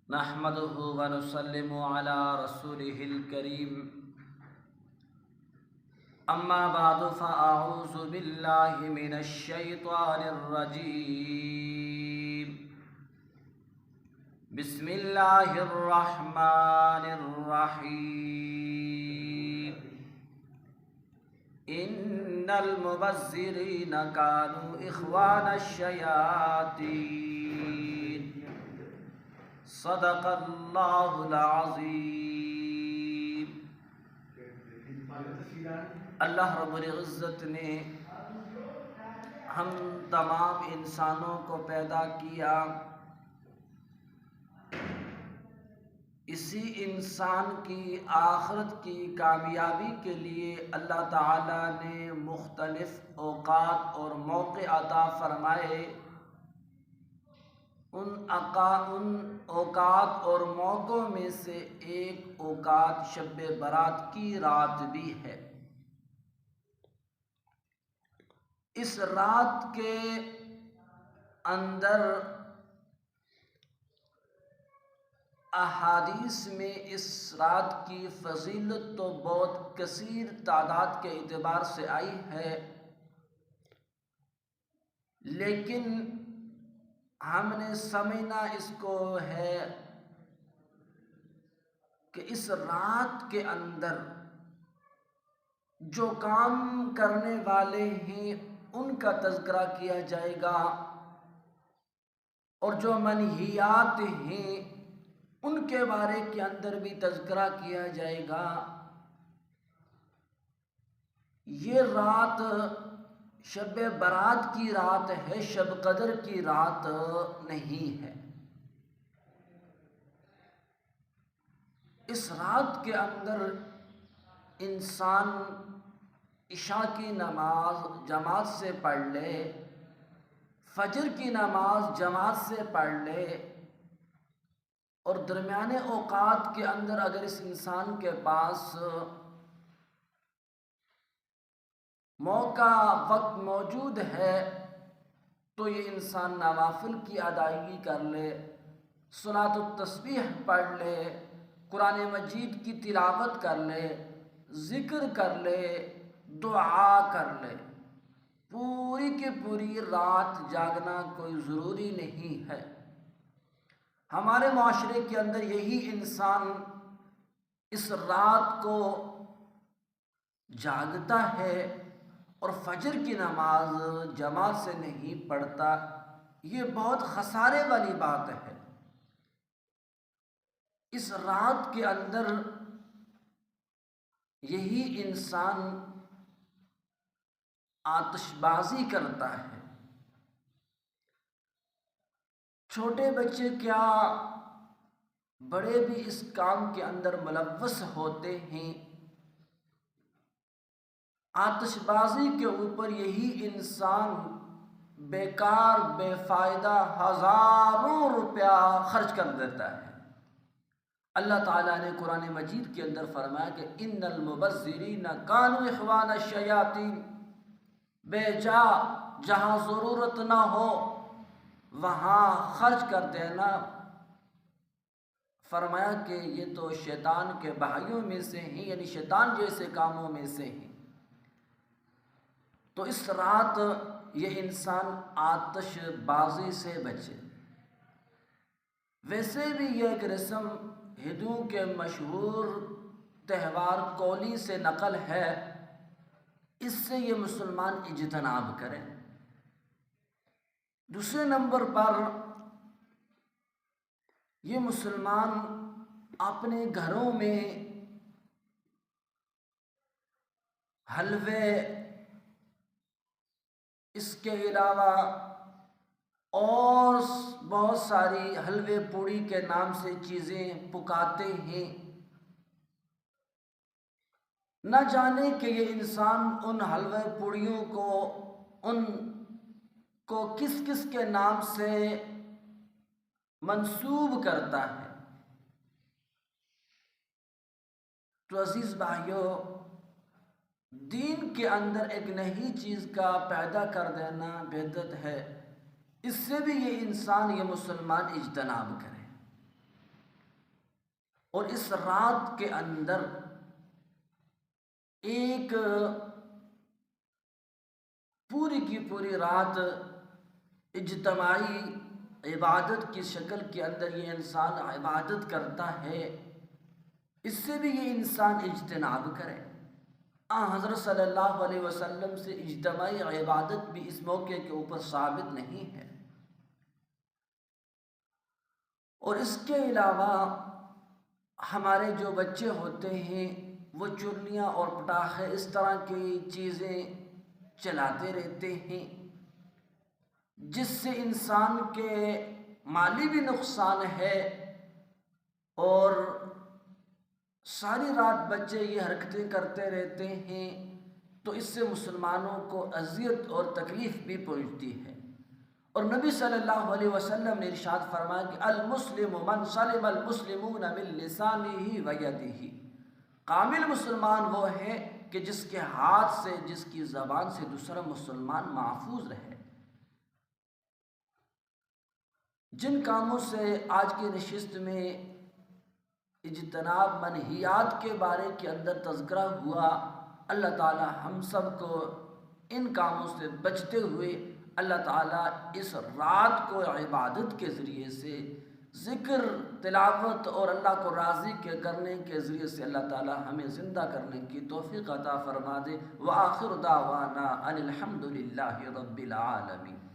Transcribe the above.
نحمده ونسلم على رسوله الكريم اما بعد فاعوذ بالله من الشيطان الرجيم بسم الله الرحمن الرحيم ان المبذرين كانوا اخوان الشياطين صدق اللہ العظیم۔ اللہ رب العزت نے ہم تمام انسانوں کو پیدا کیا، اسی انسان کی آخرت کی کامیابی کے لیے اللہ تعالیٰ نے مختلف اوقات اور موقع عطا فرمائے۔ ان اوقات اور موقعوں میں سے ایک اوقات شب برات کی رات بھی ہے۔ اس رات کے اندر احادیث میں اس رات کی فضیلت تو بہت کثیر تعداد کے اعتبار سے آئی ہے، لیکن ہم نے سمجھنا اس کو ہے کہ اس رات کے اندر جو کام کرنے والے ہیں ان کا تذکرہ کیا جائے گا، اور جو منہیات ہیں ان کے بارے کے اندر بھی تذکرہ کیا جائے گا۔ یہ رات شب برات کی رات ہے، شب قدر کی رات نہیں ہے۔ اس رات کے اندر انسان عشاء کی نماز جماعت سے پڑھ لے، فجر کی نماز جماعت سے پڑھ لے، اور درمیانے اوقات کے اندر اگر اس انسان کے پاس موقع وقت موجود ہے تو یہ انسان نوافل کی ادائیگی کر لے، صلاۃ التسبیح پڑھ لے، قرآن مجید کی تلاوت کر لے، ذکر کر لے، دعا کر لے۔ پوری کی پوری رات جاگنا کوئی ضروری نہیں ہے۔ ہمارے معاشرے کے اندر یہی انسان اس رات کو جاگتا ہے اور فجر کی نماز جماعت سے نہیں پڑھتا، یہ بہت خسارے والی بات ہے۔ اس رات کے اندر یہی انسان آتش بازی کرتا ہے۔ چھوٹے بچے کیا، بڑے بھی اس کام کے اندر ملوث ہوتے ہیں۔ آتش بازی کے اوپر یہی انسان بیکار بے فائدہ ہزاروں روپیہ خرچ کر دیتا ہے۔ اللہ تعالیٰ نے قرآن مجید کے اندر فرمایا کہ ان المبذرین کانوا اخوان الشیاطین، بے جا جہاں ضرورت نہ ہو وہاں خرچ کر دینا۔ فرمایا کہ یہ تو شیطان کے بھائیوں میں سے ہیں، یعنی شیطان جیسے کاموں میں سے ہیں۔ تو اس رات یہ انسان آتش بازی سے بچے۔ ویسے بھی یہ ایک رسم ہندوؤں کے مشہور تہوار کولی سے نقل ہے، اس سے یہ مسلمان اجتناب کریں۔ دوسرے نمبر پر یہ مسلمان اپنے گھروں میں حلوے، اس کے علاوہ اور بہت ساری حلوے پوڑی کے نام سے چیزیں پکاتے ہیں۔ نہ جانے کہ یہ انسان ان حلوے پوڑیوں کو کس کس کے نام سے منسوب کرتا ہے۔ تو عزیز بھائیو، دین کے اندر ایک نئی چیز کا پیدا کر دینا بدعت ہے، اس سے بھی یہ انسان یہ مسلمان اجتناب کرے۔ اور اس رات کے اندر ایک پوری کی پوری رات اجتماعی عبادت کی شکل کے اندر یہ انسان عبادت کرتا ہے، اس سے بھی یہ انسان اجتناب کرے۔ حضرت صلی اللہ علیہ وسلم سے اجتماعی عبادت بھی اس موقع کے اوپر ثابت نہیں ہے۔ اور اس کے علاوہ ہمارے جو بچے ہوتے ہیں وہ چرنیاں اور پٹاخے اس طرح کی چیزیں چلاتے رہتے ہیں، جس سے انسان کے مالی بھی نقصان ہے، اور ساری رات بچے یہ حرکتیں کرتے رہتے ہیں تو اس سے مسلمانوں کو اذیت اور تکلیف بھی پہنچتی ہے۔ اور نبی صلی اللہ علیہ وسلم نے ارشاد فرمایا کہ المسلم من سلم المسلمون من لسانہ و یدہ، کامل مسلمان وہ ہے کہ جس کے ہاتھ سے، جس کی زبان سے دوسرا مسلمان محفوظ رہے۔ جن کاموں سے آج کی نشست میں اجتناب منہیات کے بارے کے اندر تذکرہ ہوا، اللہ تعالی ہم سب کو ان کاموں سے بچتے ہوئے اللہ تعالیٰ اس رات کو عبادت کے ذریعے سے، ذکر، تلاوت اور اللہ کو راضی کرنے کے ذریعے سے اللہ تعالیٰ ہمیں زندہ کرنے کی توفیق عطا فرما دے۔ وآخر دعوانا ان الحمد للہ رب العالمین۔